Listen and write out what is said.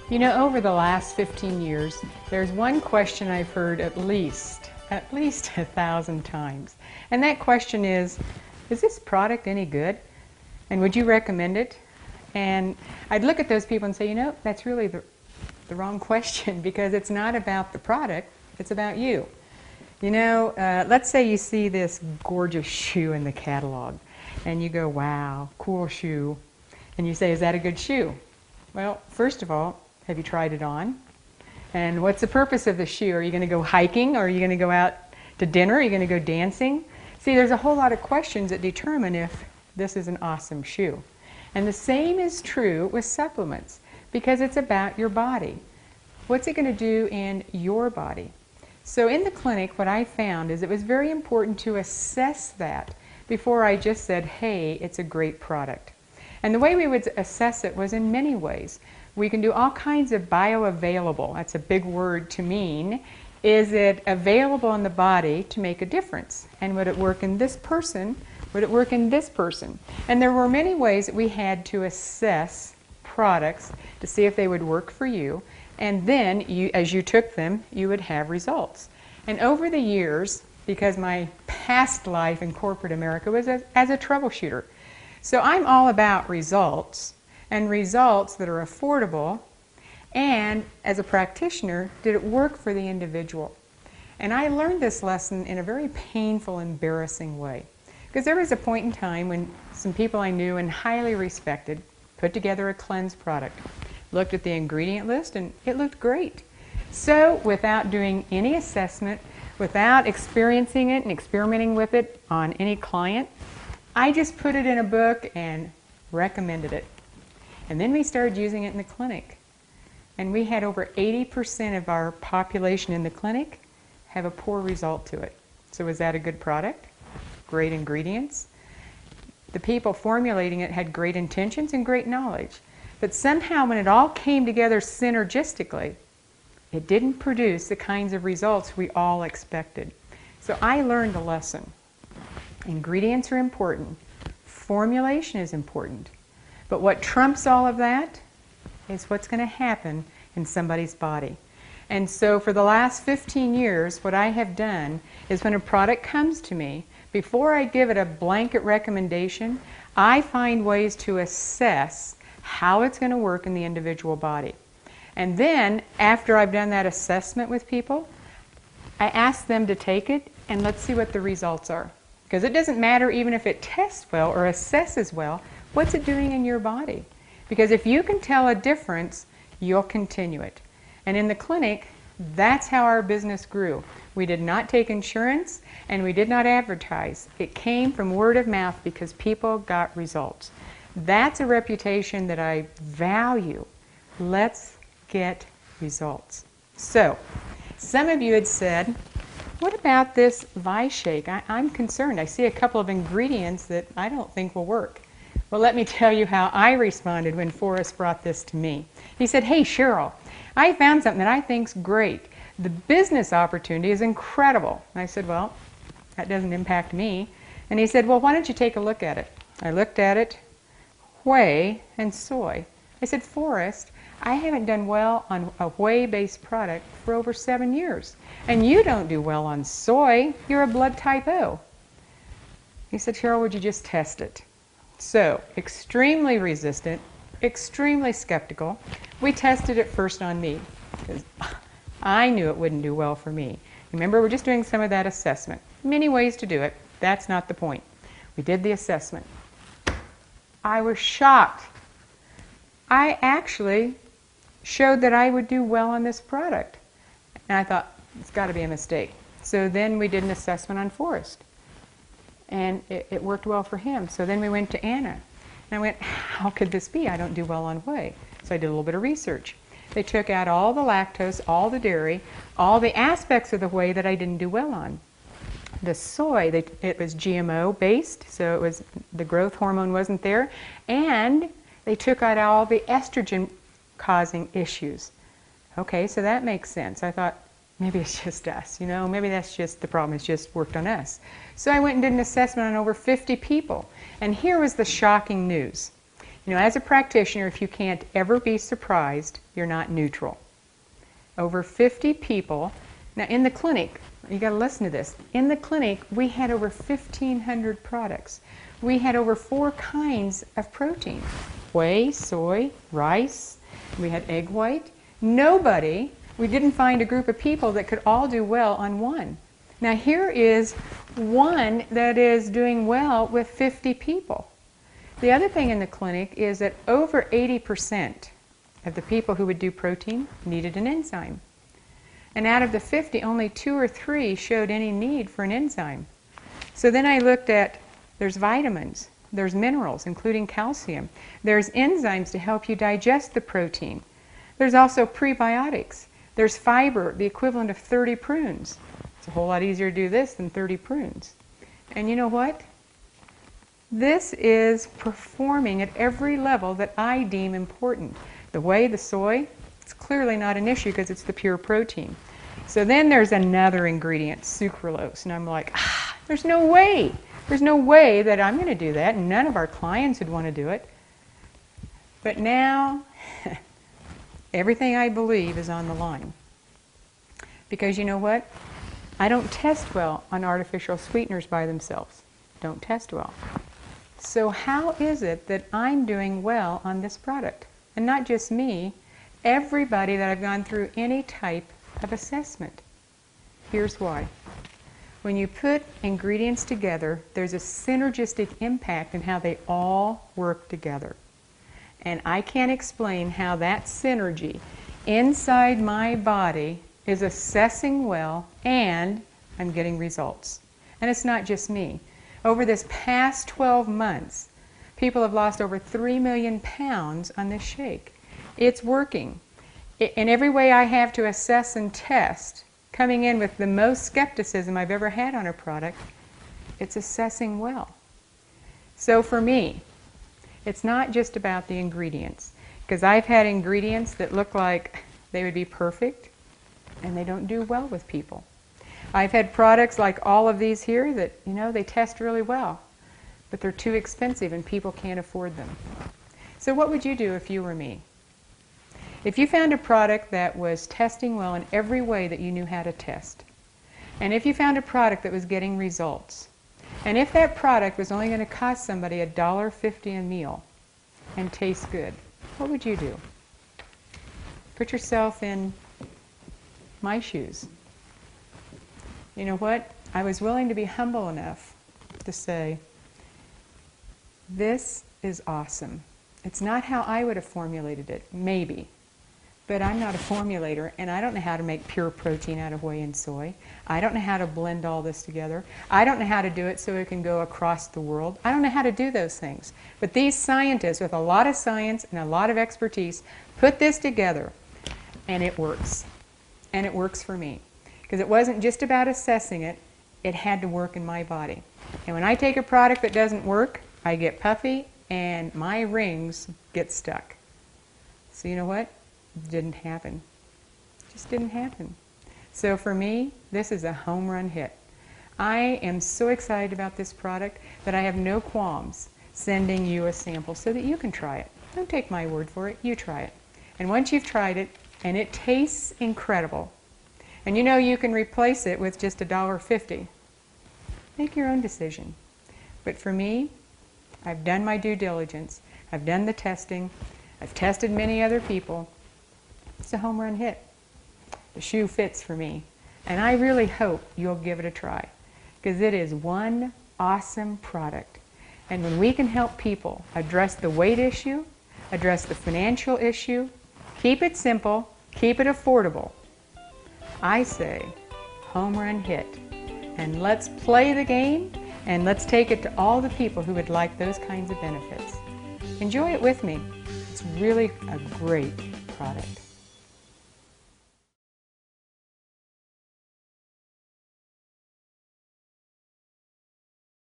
You know, over the last 15 years, there's one question I've heard at least 1,000 times. And that question is this product any good? And would you recommend it? And I'd look at those people and say, you know, that's really the wrong question, because it's not about the product, it's about you. You know, let's say you see this gorgeous shoe in the catalog, and you go, wow, cool shoe. And you say, is that a good shoe? Well, first of all, have you tried it on? And what's the purpose of the shoe? Are you going to go hiking, or are you going to go out to dinner? Are you going to go dancing? See, there's a whole lot of questions that determine if this is an awesome shoe. And the same is true with supplements, because it's about your body. What's it going to do in your body? So in the clinic, what I found is it was very important to assess that before I just said, hey, it's a great product. And the way we would assess it was in many ways. We can do all kinds of bioavailable. That's a big word to mean. Is it available in the body to make a difference? And would it work in this person? Would it work in this person? And there were many ways that we had to assess products to see if they would work for you. And then, as you took them, you would have results. And over the years, because my past life in corporate America was as a troubleshooter, so I'm all about results, and results that are affordable, and as a practitioner, did it work for the individual? And I learned this lesson in a very painful, embarrassing way. Because there was a point in time when some people I knew and highly respected put together a cleanse product, looked at the ingredient list, and it looked great. So without doing any assessment, without experiencing it and experimenting with it on any client, I just put it in a book and recommended it. And then we started using it in the clinic. And we had over 80% of our population in the clinic have a poor result to it. So was that a good product? Great ingredients? The people formulating it had great intentions and great knowledge. But somehow when it all came together synergistically, it didn't produce the kinds of results we all expected. So I learned a lesson. Ingredients are important. Formulation is important. But what trumps all of that is what's going to happen in somebody's body. And so for the last 15 years, what I have done is when a product comes to me, before I give it a blanket recommendation, I find ways to assess how it's going to work in the individual body. And then, after I've done that assessment with people, I ask them to take it and let's see what the results are. Because it doesn't matter even if it tests well or assesses well, what's it doing in your body? Because if you can tell a difference, you'll continue it. And in the clinic, that's how our business grew. We did not take insurance and we did not advertise. It came from word of mouth because people got results. That's a reputation that I value. Let's get results. So, some of you had said, what about this Vi-Shake? I'm concerned. I see a couple of ingredients that I don't think will work. Well, let me tell you how I responded when Forrest brought this to me. He said, hey, Cheryl, I found something that I think's great. The business opportunity is incredible. And I said, well, that doesn't impact me. And he said, well, why don't you take a look at it? I looked at it, whey and soy. I said, Forrest, I haven't done well on a whey-based product for over 7 years. And you don't do well on soy. You're a blood type O. He said, Cheryl, would you just test it? So, extremely resistant, extremely skeptical. We tested it first on me, because I knew it wouldn't do well for me. Remember, we're just doing some of that assessment. Many ways to do it. That's not the point. We did the assessment. I was shocked. I actually showed that I would do well on this product. And I thought, it's got to be a mistake. So then we did an assessment on Forrest. And it worked well for him. So then we went to Anna. And I went, how could this be? I don't do well on whey. So I did a little bit of research. They took out all the lactose, all the dairy, all the aspects of the whey that I didn't do well on. The soy, it was GMO based, so it was, the growth hormone wasn't there. And they took out all the estrogen causing issues. Okay, so that makes sense. I thought, maybe it's just us, you know, maybe that's just the problem, it's just worked on us. So I went and did an assessment on over 50 people. And here was the shocking news. You know, as a practitioner, if you can't ever be surprised, you're not neutral. Over 50 people. Now in the clinic, you got to listen to this. In the clinic, we had over 1,500 products. We had over 4 kinds of protein. Whey, soy, rice. We had egg white. We didn't find a group of people that could all do well on one. Now here is one that is doing well with 50 people. The other thing in the clinic is that over 80% of the people who would do protein needed an enzyme. And out of the 50, only 2 or 3 showed any need for an enzyme. So then I looked at, there's vitamins, there's minerals, including calcium. There's enzymes to help you digest the protein. There's also prebiotics. There's fiber, the equivalent of 30 prunes. It's a whole lot easier to do this than 30 prunes. And you know what? This is performing at every level that I deem important. The whey, the soy, it's clearly not an issue because it's the pure protein. So then there's another ingredient, sucralose. And I'm like, there's no way. There's no way that I'm going to do that. And none of our clients would want to do it. But now, everything I believe is on the line. Because you know what? I don't test well on artificial sweeteners by themselves. Don't test well. So how is it that I'm doing well on this product? And not just me, everybody that I've gone through any type of assessment. Here's why. When you put ingredients together, there's a synergistic impact in how they all work together. And I can't explain how that synergy inside my body is assessing well and I'm getting results. And it's not just me. Over this past 12 months, people have lost over 3 million pounds on this shake. It's working. In every way I have to assess and test, coming in with the most skepticism I've ever had on a product, it's assessing well. So for me, it's not just about the ingredients, because I've had ingredients that look like they would be perfect, and they don't do well with people. I've had products like all of these here that, you know, they test really well, but they're too expensive and people can't afford them. So what would you do if you were me? If you found a product that was testing well in every way that you knew how to test, and if you found a product that was getting results, and if that product was only going to cost somebody $1.50 a meal and taste good, what would you do? Put yourself in my shoes. You know what? I was willing to be humble enough to say, this is awesome. It's not how I would have formulated it, maybe. But I'm not a formulator, and I don't know how to make pure protein out of whey and soy. I don't know how to blend all this together. I don't know how to do it so it can go across the world. I don't know how to do those things. But these scientists, with a lot of science and a lot of expertise, put this together, and it works. And it works for me. Because it wasn't just about assessing it, it had to work in my body. And when I take a product that doesn't work, I get puffy and my rings get stuck. So you know what? It didn't happen. It just didn't happen. So for me, this is a home run hit. I am so excited about this product that I have no qualms sending you a sample so that you can try it. Don't take my word for it, you try it. And once you've tried it, and it tastes incredible, and you know you can replace it with just $1.50. Make your own decision. But for me, I've done my due diligence. I've done the testing. I've tested many other people. It's a home run hit. The shoe fits for me. And I really hope you'll give it a try, because it is one awesome product. And when we can help people address the weight issue, address the financial issue, keep it simple, keep it affordable, I say, home run hit. And let's play the game, and let's take it to all the people who would like those kinds of benefits. Enjoy it with me. It's really a great product.